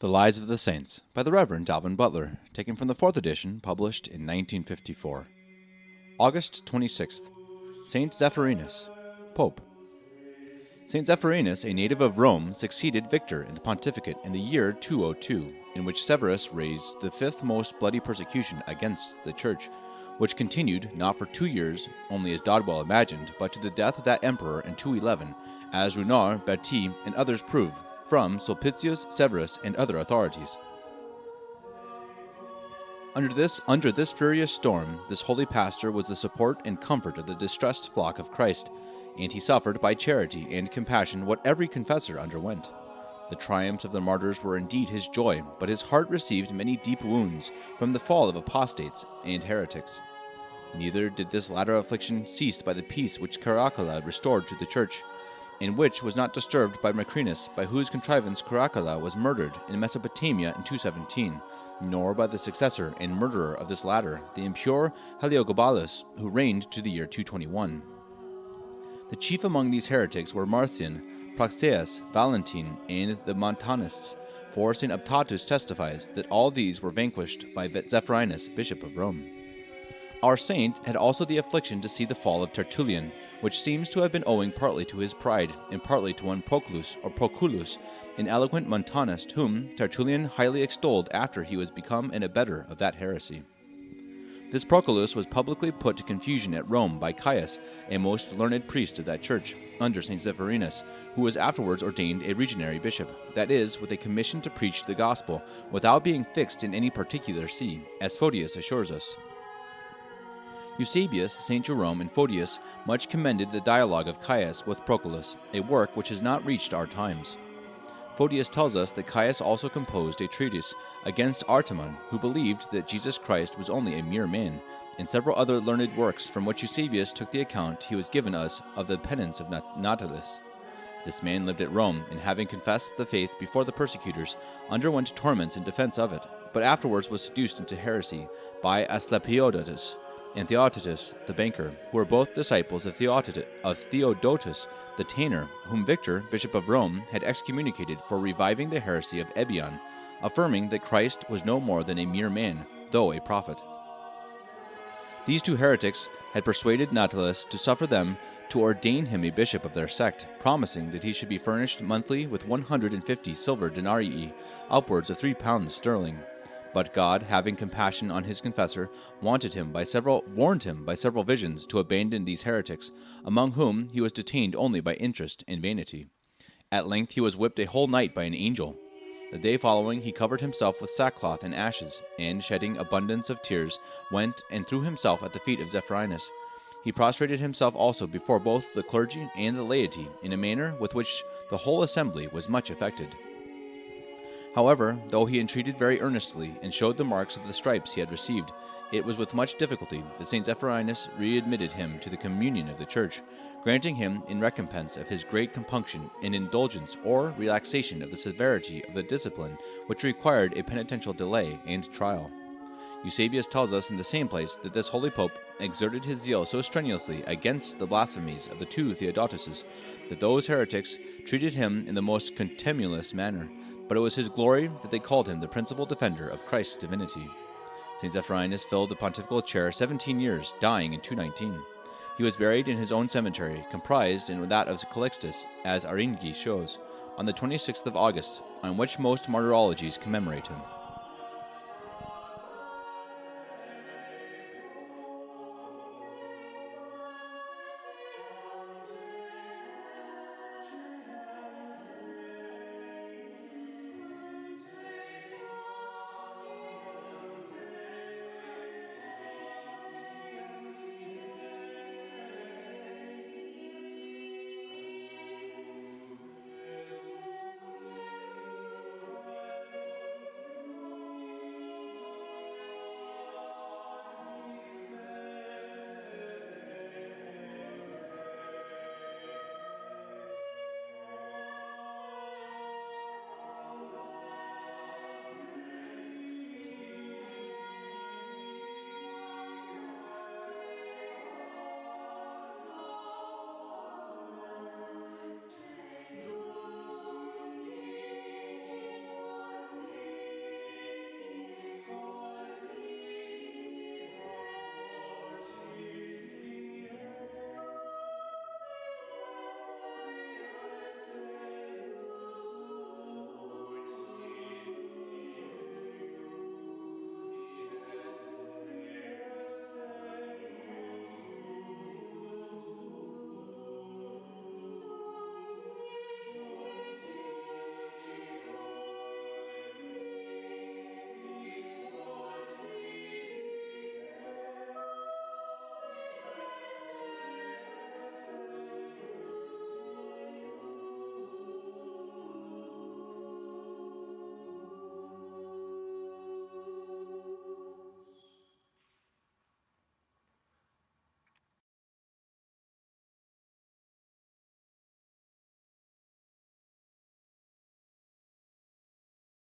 The Lives of the Saints by the Reverend Alban Butler, taken from the 4th edition, published in 1954. August 26th. Saint Zephyrinus, Pope. Saint Zephyrinus, a native of Rome, succeeded Victor in the pontificate in the year 202, in which Severus raised the fifth most bloody persecution against the Church, which continued not for 2 years, only as Dodwell imagined, but to the death of that emperor in 211, as Runard, Berti, and others prove, from Sulpicius Severus and other authorities. Under this furious storm, this holy pastor was the support and comfort of the distressed flock of Christ, and he suffered by charity and compassion what every confessor underwent. The triumphs of the martyrs were indeed his joy, but his heart received many deep wounds from the fall of apostates and heretics. Neither did this latter affliction cease by the peace which Caracalla restored to the Church, and which was not disturbed by Macrinus, by whose contrivance Caracalla was murdered in Mesopotamia in 217, nor by the successor and murderer of this latter, the impure Heliogabalus, who reigned to the year 221. The chief among these heretics were Marcion, Praxeas, Valentine, and the Montanists, for St. Optatus testifies that all these were vanquished by Zephyrinus, Bishop of Rome. Our saint had also the affliction to see the fall of Tertullian, which seems to have been owing partly to his pride, and partly to one Proclus, or Proculus, an eloquent Montanist, whom Tertullian highly extolled after he was become an abettor of that heresy. This Proculus was publicly put to confusion at Rome by Caius, a most learned priest of that church, under St. Zephyrinus, who was afterwards ordained a legionary bishop, that is, with a commission to preach the gospel, without being fixed in any particular see, as Photius assures us. Eusebius, St. Jerome, and Photius much commended the dialogue of Caius with Proculus, a work which has not reached our times. Photius tells us that Caius also composed a treatise against Artemon, who believed that Jesus Christ was only a mere man, and several other learned works from which Eusebius took the account he was given us of the penance of Natalis. This man lived at Rome, and having confessed the faith before the persecutors, underwent torments in defense of it, but afterwards was seduced into heresy by Asclepiodotus and Theodotus the banker, who were both disciples of Theodotus the tanner, whom Victor, Bishop of Rome, had excommunicated for reviving the heresy of Ebion, affirming that Christ was no more than a mere man, though a prophet. These two heretics had persuaded Natalis to suffer them to ordain him a bishop of their sect, promising that he should be furnished monthly with 150 silver denarii, upwards of £3 sterling. But God, having compassion on his confessor, warned him by several visions to abandon these heretics, among whom he was detained only by interest and vanity. At length he was whipped a whole night by an angel. The day following he covered himself with sackcloth and ashes, and, shedding abundance of tears, went and threw himself at the feet of Zephyrinus. He prostrated himself also before both the clergy and the laity, in a manner with which the whole assembly was much affected. However, though he entreated very earnestly, and showed the marks of the stripes he had received, it was with much difficulty that St. Zephyrinus readmitted him to the communion of the Church, granting him, in recompense of his great compunction, an indulgence or relaxation of the severity of the discipline which required a penitential delay and trial. Eusebius tells us in the same place that this holy pope exerted his zeal so strenuously against the blasphemies of the two Theodotuses that those heretics treated him in the most contumelious manner, but it was his glory that they called him the principal defender of Christ's divinity. St. Zephyrinus filled the pontifical chair 17 years, dying in 219. He was buried in his own cemetery, comprised in that of Calixtus, as Aringi shows, on the 26th of August, on which most martyrologies commemorate him.